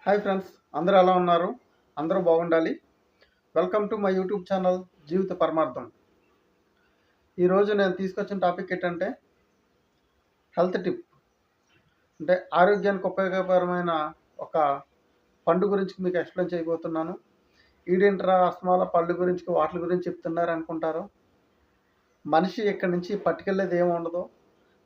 Hi friends, అందరూ ఎలా ఉన్నారు? అందరూ బాగుండాలి. Welcome to my YouTube channel జీవిత పరమార్థం. ఈరోజు నేను తీసుకొచ్చిన టాపిక్ ఏంటంటే హెల్త్ టిప్. అంటే ఆరోగ్యానికి ఉపయోగకరమైన ఒక పండు గురించి మీకు ఎక్స్ప్లెయిన్ చేయబోతున్నాను. ఈడేంట్రా అస్మాల పళ్ళు గురించి వాటి గురించి చెప్తున్నారు అనుకుంటారు. మనిషి ఇక్కడి నుంచి పట్టుకెళ్ళేది ఏమి ఉండదు.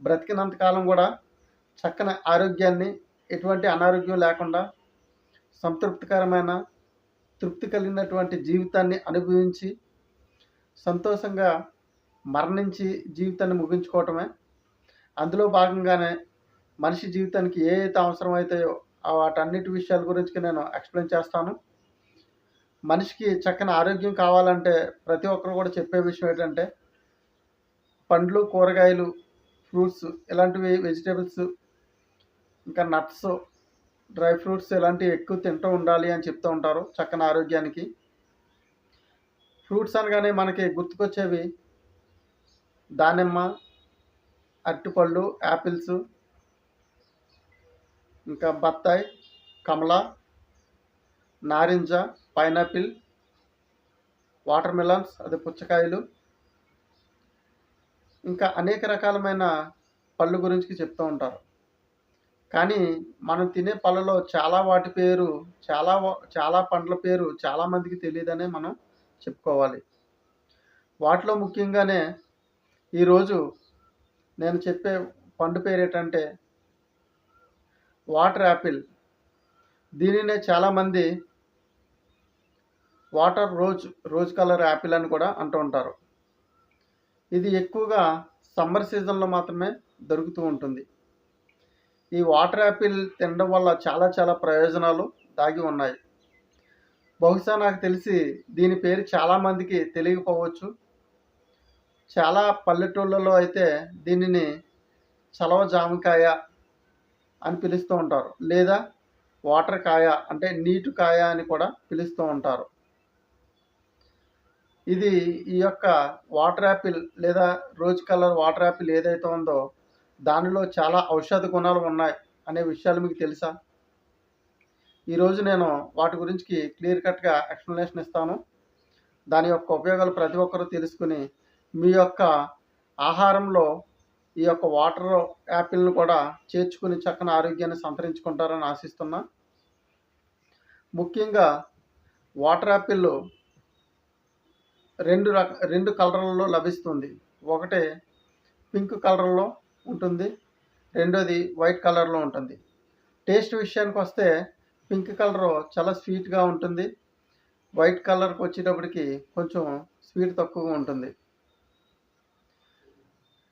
బ్రతికినంత కాలం కూడా చక్కని ఆరోగ్యాన్ని, ఎటువంటి అనారోగ్యం లేకుండా సంతృప్తికరమైన, తృప్తి కలిగినటువంటి జీవితాన్ని అనుభవించి సంతోషంగా మరణించి జీవితాన్ని ముగించుకోవటమే. అందులో భాగంగానే మనిషి జీవితానికి ఏ అయితే అవసరమవుతాయో వాటన్నిటి విషయాల గురించి నేను ఎక్స్ప్లెయిన్ చేస్తాను. మనిషికి చక్కని ఆరోగ్యం కావాలంటే ప్రతి ఒక్కరు కూడా చెప్పే విషయం ఏంటంటే పండ్లు, కూరగాయలు, ఫ్రూట్స్, ఇలాంటివి వెజిటేబుల్స్, ఇంకా నట్స్, డ్రై ఫ్రూట్స్ ఇలాంటివి ఎక్కువ తింటూ ఉండాలి అని చెప్తూ ఉంటారు చక్కని ఆరోగ్యానికి. ఫ్రూట్స్ అనగానే మనకి గుర్తుకొచ్చేవి దానిమ్మ, అరటిపళ్ళు, యాపిల్స్, ఇంకా బత్తాయి, కమల, నారింజ, పైనాపిల్, వాటర్ మిలన్స్, అది పుచ్చకాయలు, ఇంకా అనేక రకాలమైన పళ్ళు గురించి చెప్తూ ఉంటారు. కానీ మనం తినే పళ్ళలో వాటి పేరు చాలా పండ్ల పేరు చాలామందికి తెలియదనే మనం చెప్పుకోవాలి. వాటిలో ముఖ్యంగానే ఈరోజు నేను చెప్పే పండు పేరు ఏంటంటే వాటర్ యాపిల్. దీనినే చాలామంది వాటర్ రోజ్ కలర్ యాపిల్ అని కూడా అంటూ ఉంటారు. ఇది ఎక్కువగా సమ్మర్ సీజన్లో మాత్రమే దొరుకుతూ ఉంటుంది. ఈ వాటర్ యాపిల్ తినడం వల్ల చాలా ప్రయోజనాలు దాగి ఉన్నాయి. బహుశా నాకు తెలిసి దీని పేరు చాలామందికి తెలియకపోవచ్చు. చాలా పల్లెటూళ్ళలో అయితే దీనిని చలవ జామకాయ అని పిలుస్తూ ఉంటారు, లేదా వాటర్ కాయ అంటే నీటి కాయ అని కూడా పిలుస్తూ ఉంటారు. ఇది ఈ యొక్క వాటర్ యాపిల్ లేదా రోజ్ కలర్ వాటర్ యాపిల్ ఏదైతే ఉందో దానిలో చాలా ఔషధ గుణాలు ఉన్నాయి అనే విషయాలు మీకు తెలుసా? ఈరోజు నేను వాటి గురించి క్లియర్ కట్గా ఎక్స్ప్లెనేషన్ ఇస్తాను. దాని యొక్క ఉపయోగాలు ప్రతి ఒక్కరూ తెలుసుకుని మీ యొక్క ఆహారంలో ఈ యొక్క వాటర్ యాపిల్ను కూడా చేర్చుకుని చక్కని ఆరోగ్యాన్ని సంతరించుకుంటారని ఆశిస్తున్నా. ముఖ్యంగా వాటర్ యాపిల్ రెండు కలర్లలో లభిస్తుంది. ఒకటి పింక్ కలర్లో ఉంటుంది, రెండోది వైట్ కలర్లో ఉంటుంది. టేస్ట్ విషయానికి వస్తే పింక్ కలర్ చాలా స్వీట్గా ఉంటుంది, వైట్ కలర్కి వచ్చేటప్పటికి కొంచెం స్వీట్ తక్కువగా ఉంటుంది.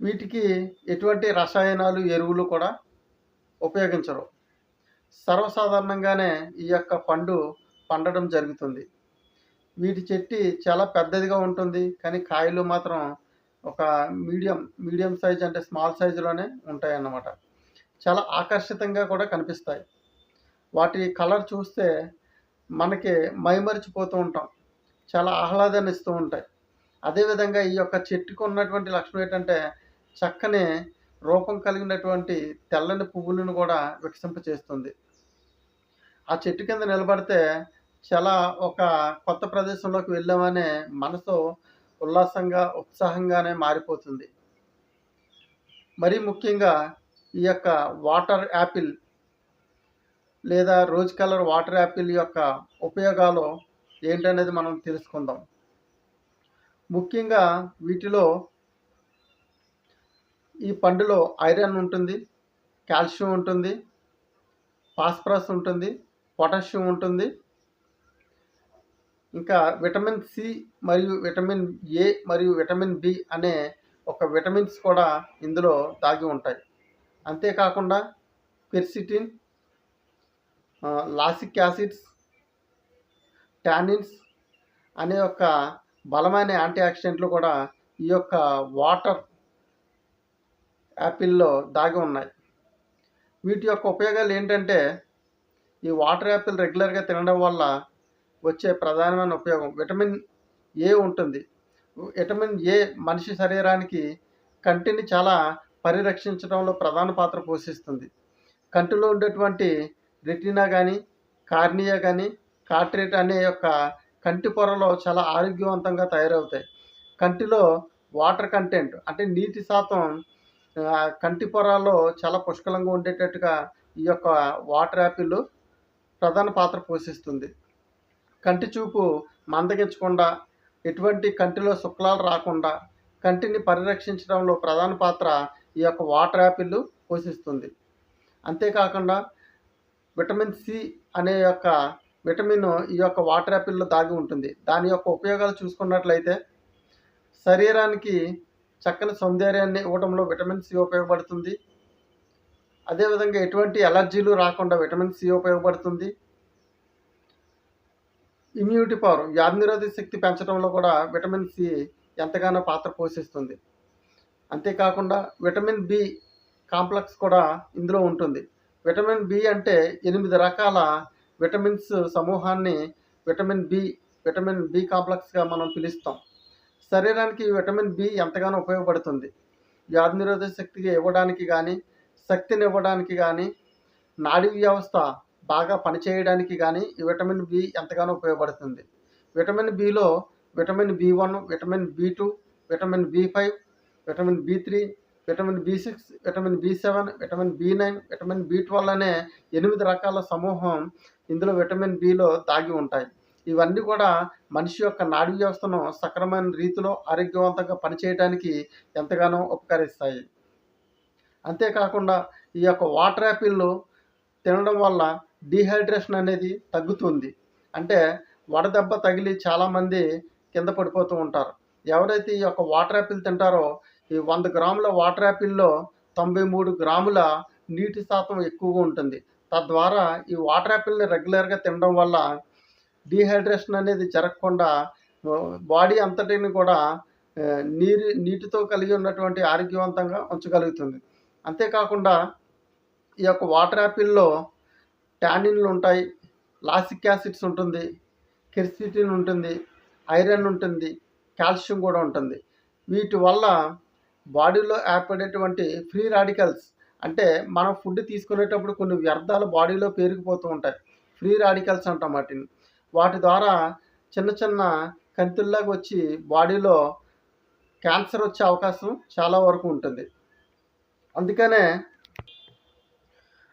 వీటికి ఎటువంటి రసాయనాలు, ఎరువులు కూడా ఉపయోగించరు. సర్వసాధారణంగానే ఈ యొక్క పండు పండడం జరుగుతుంది. వీటి చెట్టు చాలా పెద్దదిగా ఉంటుంది, కానీ కాయలు మాత్రం ఒక మీడియం సైజ్ అంటే స్మాల్ సైజులోనే ఉంటాయి అన్నమాట. చాలా ఆకర్షితంగా కూడా కనిపిస్తాయి. వాటి కలర్ చూస్తే మనకి మైమరిచిపోతూ ఉంటాం, చాలా ఆహ్లాదాన్ని ఇస్తూ ఉంటాయి. అదేవిధంగా ఈ యొక్క చెట్టుకు ఉన్నటువంటి లక్షణం ఏంటంటే చక్కని రూపం కలిగినటువంటి తెల్లని పువ్వులను కూడా వికసింపచేస్తుంది. ఆ చెట్టు కింద నిలబడితే చాలా ఒక కొత్త ప్రదేశంలోకి వెళ్ళామనే మనసు ఉల్లాసంగా, ఉత్సాహంగానే మారిపోతుంది. మరీ ముఖ్యంగా ఈ యొక్క వాటర్ యాపిల్ లేదా రోజ్ కలర్ వాటర్ యాపిల్ యొక్క ఉపయోగాలు ఏంటనేది మనం తెలుసుకుందాం. ముఖ్యంగా వీటిలో ఈ పండులో ఐరన్ ఉంటుంది, కాల్షియం ఉంటుంది, ఫాస్ఫరస్ ఉంటుంది, పొటాషియం ఉంటుంది, ఇంకా విటమిన్ సి మరియు విటమిన్ ఏ మరియు విటమిన్ బి అనే ఒక విటమిన్స్ కూడా ఇందులో దాగి ఉంటాయి. అంతేకాకుండా క్వెర్సిటిన్, లాసిక్ యాసిడ్స్, టానిన్స్ అనే ఒక బలమైన యాంటీ ఆక్సిడెంట్లు కూడా ఈ యొక్క వాటర్ యాపిల్లో దాగి ఉన్నాయి. వీటి యొక్క ఉపయోగాలు ఏంటంటే ఈ వాటర్ యాపిల్ రెగ్యులర్గా తినడం వల్ల వచ్చే ప్రధానమైన ఉపయోగం విటమిన్ ఏ ఉంటుంది. విటమిన్ ఏ మనిషి శరీరానికి కంటిని చాలా పరిరక్షించడంలో ప్రధాన పాత్ర పోషిస్తుంది. కంటిలో ఉండేటువంటి రెటీనా కానీ, కార్నియా కానీ కార్ట్రేట్ అనే యొక్క కంటి పొరలో చాలా ఆరోగ్యవంతంగా తయారవుతాయి. కంటిలో వాటర్ కంటెంట్ అంటే నీటి శాతం కంటి పొరలో చాలా పుష్కలంగా ఉండేటట్టుగా ఈ యొక్క వాటర్ యాపిల్ ప్రధాన పాత్ర పోషిస్తుంది. కంటి చూపు మందగించకుండా, ఎటువంటి కంటిలో శుక్లాలు రాకుండా కంటిని పరిరక్షించడంలో ప్రధాన పాత్ర ఈ యొక్క వాటర్ యాపిల్ పోషిస్తుంది. అంతేకాకుండా విటమిన్ సి అనే యొక్క విటమిన్ ఈ యొక్క వాటర్ యాపిల్లో దాగి ఉంటుంది. దాని యొక్క ఉపయోగాలు చూసుకున్నట్లయితే శరీరానికి చక్కని సౌందర్యాన్ని ఇవ్వడంలో విటమిన్ సి ఉపయోగపడుతుంది. అదేవిధంగా ఎటువంటి ఎలర్జీలు రాకుండా విటమిన్ సి ఉపయోగపడుతుంది. ఇమ్యూనిటీ పవర్, వ్యాధి నిరోధక శక్తి పెంచడంలో కూడా విటమిన్ సి ఎంతగానో పాత్ర పోషిస్తుంది. అంతేకాకుండా విటమిన్ బి కాంప్లెక్స్ కూడా ఇందులో ఉంటుంది. విటమిన్ బి అంటే 8 రకాల విటమిన్స్ సమూహాన్ని విటమిన్ బి కాంప్లెక్స్గా మనం పిలుస్తాం. శరీరానికి విటమిన్ బి ఎంతగానో ఉపయోగపడుతుంది. వ్యాధి నిరోధక శక్తికి ఇవ్వడానికి కానీ, శక్తిని ఇవ్వడానికి కానీ, నాడీ వ్యవస్థ బాగా పనిచేయడానికి కానీ ఈ విటమిన్ బి ఎంతగానో ఉపయోగపడుతుంది. విటమిన్ బిలో vitamin B one, vitamin B two, vitamin B five, vitamin బి3, విటమిన్ బి6, విటమిన్ బి7, విటమిన్ బి9, విటమిన్ బి12 అనే 8 రకాల సమూహం ఇందులో విటమిన్ బిలో దాగి ఉంటాయి. ఇవన్నీ కూడా మనిషి యొక్క నాడీ వ్యవస్థను సక్రమైన రీతిలో ఆరోగ్యవంతంగా పనిచేయడానికి ఎంతగానో ఉపకరిస్తాయి. అంతేకాకుండా ఈ యొక్క వాటర్ యాపిల్ తినడం వల్ల డీహైడ్రేషన్ అనేది తగ్గుతుంది. అంటే వడదెబ్బ తగిలి చాలామంది కింద పడిపోతూ ఉంటారు. ఎవరైతే ఈ యొక్క వాటర్ యాపిల్ తింటారో ఈ 100 గ్రాముల వాటర్ యాపిల్లో 93 గ్రాముల నీటి శాతం ఎక్కువగా ఉంటుంది. తద్వారా ఈ వాటర్ యాపిల్ని రెగ్యులర్గా తినడం వల్ల డీహైడ్రేషన్ అనేది జరగకుండా బాడీ అంతటిని కూడా నీటితో కలిగి ఉన్నటువంటి ఆరోగ్యవంతంగా ఉంచగలుగుతుంది. అంతేకాకుండా ఈ యొక్క వాటర్ యాపిల్లో టానిన్లు ఉంటాయి, లాసిక్ యాసిడ్స్ ఉంటుంది, కెర్సిటిన్ ఉంటుంది, ఐరన్ ఉంటుంది, కాల్షియం కూడా ఉంటుంది. వీటి వల్ల బాడీలో ఏర్పడేటువంటి ఫ్రీ రాడికల్స్ అంటే మనం ఫుడ్ తీసుకునేటప్పుడు కొన్ని వ్యర్థాలు బాడీలో పేరుకుపోతూ ఉంటాయి. ఫ్రీ రాడికల్స్ అంటాం వాటిని. వాటి ద్వారా చిన్న చిన్న కంతుల్లాగా వచ్చి బాడీలో క్యాన్సర్ వచ్చే అవకాశం చాలా వరకు ఉంటుంది. అందుకనే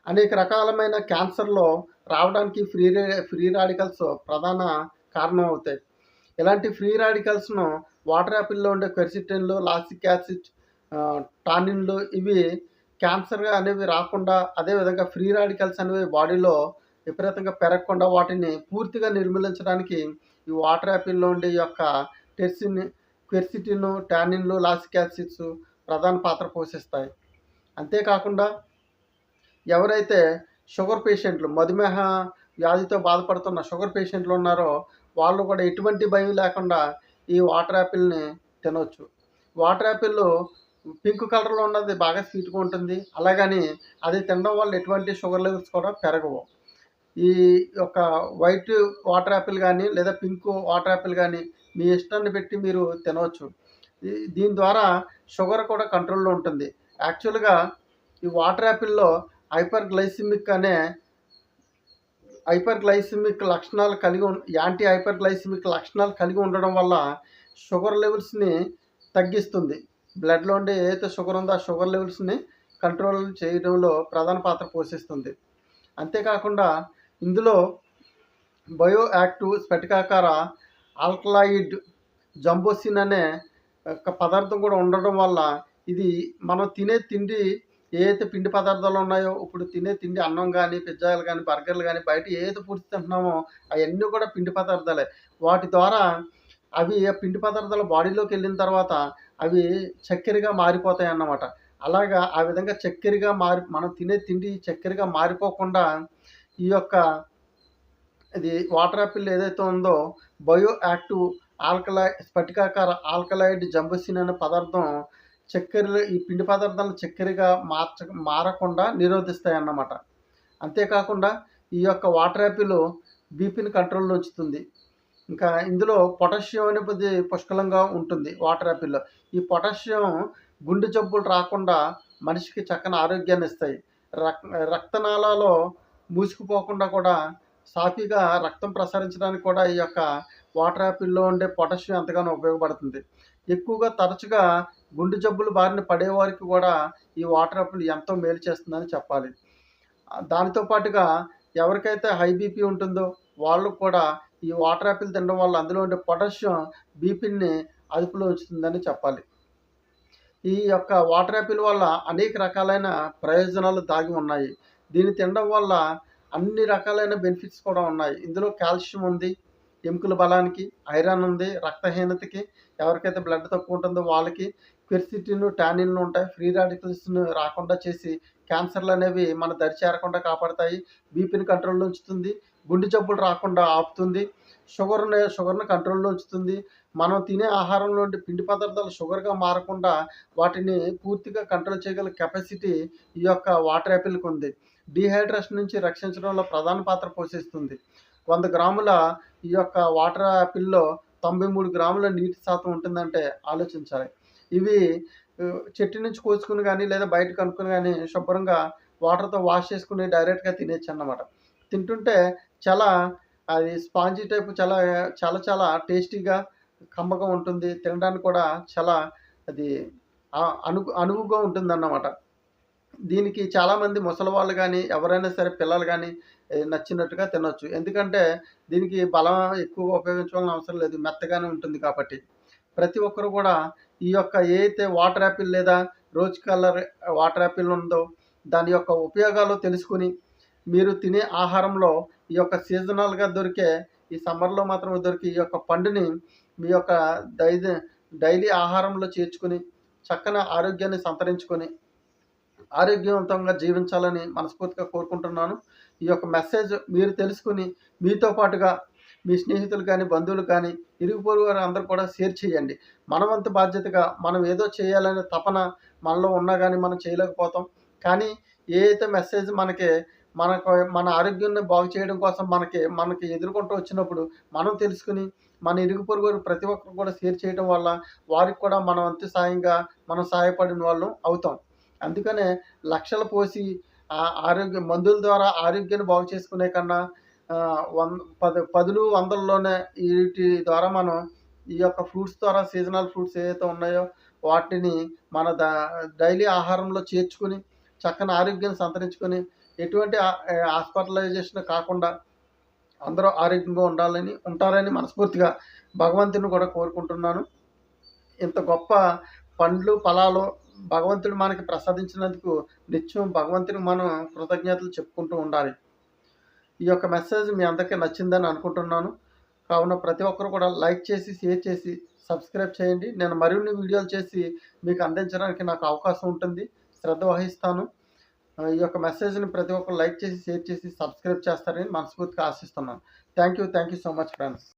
అనేక రకాలమైన క్యాన్సర్లో రావడానికి ఫ్రీ రాడికల్స్ ప్రధాన కారణం అవుతాయి. ఇలాంటి ఫ్రీ రాడికల్స్ను వాటర్ యాపిల్లో ఉండే క్వెర్సిటిన్లు, లాసిక్ యాసిడ్, టానిన్లు ఇవి క్యాన్సర్గా అనేవి రాకుండా, అదేవిధంగా ఫ్రీ రాడికల్స్ అనేవి బాడీలో విపరీతంగా పెరగకుండా వాటిని పూర్తిగా నిర్మూలించడానికి ఈ వాటర్ యాపిల్లో ఉండే ఈ యొక్క క్వెర్సిటిన్, టానిన్లు, లాసిక్ యాసిడ్స్ ప్రధాన పాత్ర పోషిస్తాయి. అంతేకాకుండా ఎవరైతే షుగర్ పేషెంట్లు, మధుమేహ వ్యాధితో బాధపడుతున్న షుగర్ పేషెంట్లు ఉన్నారో వాళ్ళు కూడా ఎటువంటి భయం లేకుండా ఈ వాటర్ యాపిల్ని తినవచ్చు. వాటర్ యాపిల్ పింక్ కలర్లో ఉన్నది బాగా స్వీట్గా ఉంటుంది. అలాగని అది తినడం వల్ల ఎటువంటి షుగర్ లెవెల్స్ కూడా పెరగవు. ఈ యొక్క వైట్ వాటర్ యాపిల్ కానీ లేదా పింక్ వాటర్ యాపిల్ కానీ మీ ఇష్టాన్ని పెట్టి మీరు తినవచ్చు. దీని ద్వారా షుగర్ కూడా కంట్రోల్లో ఉంటుంది. యాక్చువల్గా ఈ వాటర్ యాపిల్లో యాంటీ హైపర్గ్లైసిమిక్ లక్షణాలు కలిగి ఉండడం వల్ల షుగర్ లెవెల్స్ని తగ్గిస్తుంది. బ్లడ్లో ఉండే ఏదైతే షుగర్ ఉందో ఆ షుగర్ లెవెల్స్ని కంట్రోల్ చేయడంలో ప్రధాన పాత్ర పోషిస్తుంది. అంతేకాకుండా ఇందులో బయో యాక్టివ్ స్ఫటికాకార ఆల్కలాయిడ్ జంబోసిన్ అనే ఒక పదార్థం కూడా ఉండడం వల్ల ఇది మనం తినే తిండి ఏదైతే పిండి పదార్థాలు ఉన్నాయో, ఇప్పుడు తినే తిండి అన్నం కానీ, పిజ్జాలు కానీ, బర్గర్లు కానీ, బయట ఏది ఫుడ్స్ తింటున్నామో అవన్నీ కూడా పిండి పదార్థాలే. వాటి ద్వారా అవి పిండి పదార్థాలు బాడీలోకి వెళ్ళిన తర్వాత అవి చక్కెరగా మారిపోతాయి అన్నమాట. అలాగా ఆ విధంగా చక్కెరగా మనం తినే తిండి చక్కెరగా మారిపోకుండా ఈ యొక్క ఇది వాటర్ యాపిల్ ఏదైతే ఉందో బయో యాక్టివ్ స్ఫటికాకార ఆల్కలాయిడ్ జంబోసిన్ అనే పదార్థం ఈ పిండి పదార్థాలను చక్కెరగా మారకుండా నిరోధిస్తాయి అన్నమాట. అంతేకాకుండా ఈ యొక్క వాటర్ యాపిల్ బీపీని కంట్రోల్లో ఉంచుతుంది. ఇంకా ఇందులో పొటాషియం అనేది పుష్కలంగా ఉంటుంది వాటర్ యాపిల్లో. ఈ పొటాషియం గుండె జబ్బులు రాకుండా మనిషికి చక్కని ఆరోగ్యాన్ని ఇస్తాయి. రక్తనాళాలో మూసుకుపోకుండా కూడా సాఫీగా రక్తం ప్రసరించడానికి కూడా ఈ యొక్క వాటర్ యాపిల్లో ఉండే పొటాషియం ఎంతగానో ఉపయోగపడుతుంది. ఎక్కువగా తరచుగా గుండె జబ్బుల బారిన పడేవారికి కూడా ఈ వాటర్ యాపిల్ ఎంతో మేలు చేస్తుందని చెప్పాలి. దానితో పాటుగా ఎవరికైతే హై బీపీ ఉంటుందో వాళ్ళు కూడా ఈ వాటర్ యాపిల్ తినడం వల్ల అందులో ఉండే పొటాషియం బీపీని అదుపులో ఉంచుతుందని చెప్పాలి. ఈ యొక్క వాటర్ యాపిల్ వల్ల అనేక రకాలైన ప్రయోజనాలు దాగి ఉన్నాయి. దీన్ని తినడం వల్ల అన్ని రకాలైన బెనిఫిట్స్ కూడా ఉన్నాయి. ఇందులో కాల్షియం ఉంది, ఎముకల బలానికి, ఐరన్ ఉంది, రక్తహీనతకి, ఎవరికైతే బ్లడ్ తక్కువ ఉంటుందో వాళ్ళకి, క్వెర్సిటిన్, టానిన్లు ఉంటాయి. ఫ్రీ రాడికల్స్‌ను రాకుండా చేసి క్యాన్సర్లు అనేవి మన దరి చేరకుండా కాపాడతాయి. బీపీని కంట్రోల్‌లో ఉంచుతుంది. గుండె జబ్బులు రాకుండా ఆపుతుంది. షుగర్‌ని కంట్రోల్‌లో ఉంచుతుంది. మనం తినే ఆహారంలో ఉండే పిండి పదార్థాలు షుగర్‌గా మారకుండా వాటిని పూర్తిగా కంట్రోల్ చేయగల కెపాసిటీ ఈ యొక్క వాటర్ యాపిల్‌కి ఉంది. డీహైడ్రేషన్ నుంచి రక్షించడంలో ప్రధాన పాత్ర పోషిస్తుంది. 100 గ్రాముల ఈ యొక్క వాటర్ యాపిల్‌లో 93 గ్రాముల నీటి శాతం ఉంటుందంటే ఆలోచించాలి. ఇవి చెట్టు నుంచి కోసుకొని గానీ, లేదా బయట కనుక్కొని గానీ శుభ్రంగా వాటర్‌తో వాష్ చేసుకొని డైరెక్ట్‌గా తినేయొచ్చన్నమాట. తింటుంటే చాలా అది స్పాంజీ టైపు చాలా చాలా చాలా టేస్టీగా, కమ్మగా ఉంటుంది. తినడానికి కూడా చాలా అది అనువుగా ఉంటుందన్నమాట. దీనికి చాలామంది ముసలివాళ్ళు గానీ, ఎవరైనా సరే పిల్లలు గానీ నచ్చినట్టుగా తినొచ్చు. ఎందుకంటే దీనికి బలం ఎక్కువగా ఉపయోగించాల్సిన అవసరం లేదు. మెత్తగానే ఉంటుంది కాబట్టి. ప్రతి ఒక్కరు కూడా ఈ యొక్క ఏదైతే వాటర్ యాపిల్ లేదా రోజ్ కలర్ వాటర్ యాపిల్ ఉందో దాని యొక్క ఉపయోగాలు తెలుసుకొని మీరు తినే ఆహారంలో ఈ యొక్క సీజనల్‌గా దొరికే ఈ సమ్మర్‌లో మాత్రమే దొరికే ఈ యొక్క పండుని మీ యొక్క డైలీ ఆహారంలో చేర్చుకొని చక్కని ఆరోగ్యాన్ని సంతరించుకొని ఆరోగ్యవంతంగా జీవించాలని మనస్ఫూర్తిగా కోరుకుంటున్నాను. ఈ యొక్క మెసేజ్ మీరు తెలుసుకొని మీతో పాటుగా మీ స్నేహితులు కానీ, బంధువులు కానీ, ఇరుగు పొరుగు వారు అందరూ కూడా షేర్ చేయండి. మన వంతు బాధ్యతగా మనం ఏదో చేయాలనే తపన మనలో ఉన్నా గానీ మనం చేయలేకపోతాం. కానీ ఏదైతే మెసేజ్ మన ఆరోగ్యాన్ని బాగు చేయడం కోసం మనకి ఎదుర్కొంటూ వచ్చినప్పుడు మనం తెలుసుకొని మన ఇరుగు పొరుగు వారు ప్రతి ఒక్కరు కూడా షేర్ చేయడం వల్ల వారికి కూడా మన వంతు సాయంగా మనం సహాయపడిన వాళ్ళం అవుతాం. అందుకనే లక్షలు పోసి మందుల ద్వారా ఆరోగ్యాన్ని బాగు చేసుకునే కన్నా పదులు, వందల్లోనే వీటి ద్వారా మనం ఈ యొక్క ఫ్రూట్స్ ద్వారా సీజనల్ ఫ్రూట్స్ ఏవైతే ఉన్నాయో వాటిని మన డైలీ ఆహారంలో చేర్చుకొని చక్కని ఆరోగ్యాన్ని సంతరించుకొని ఎటువంటి హాస్పిటలైజేషన్ కాకుండా అందరూ ఆరోగ్యంగా ఉంటారని మనస్ఫూర్తిగా భగవంతుని కూడా కోరుకుంటున్నాను. ఇంత గొప్ప పండ్లు, ఫలాలు భగవంతుడు మనకి ప్రసాదించినందుకు నిత్యం భగవంతునికి మనం కృతజ్ఞతలు చెప్పుకుంటూ ఉండాలి. ఈ యొక్క మెసేజ్ మీ అందరికీ నచ్చిందని అనుకుంటున్నాను. కావున ప్రతి ఒక్కరు కూడా లైక్ చేసి, షేర్ చేసి, సబ్స్క్రైబ్ చేయండి. నేను మరిన్ని వీడియోలు చేసి మీకు అందించడానికి నాకు అవకాశం ఉంటుంది. శ్రద్ధ వహిస్తాను. ఈ యొక్క మెసేజ్‌ని ప్రతి ఒక్కరు లైక్ చేసి, షేర్ చేసి, సబ్స్క్రైబ్ చేస్తారని మనస్ఫూర్తిగా ఆశిస్తున్నాను. Thank you so much friends.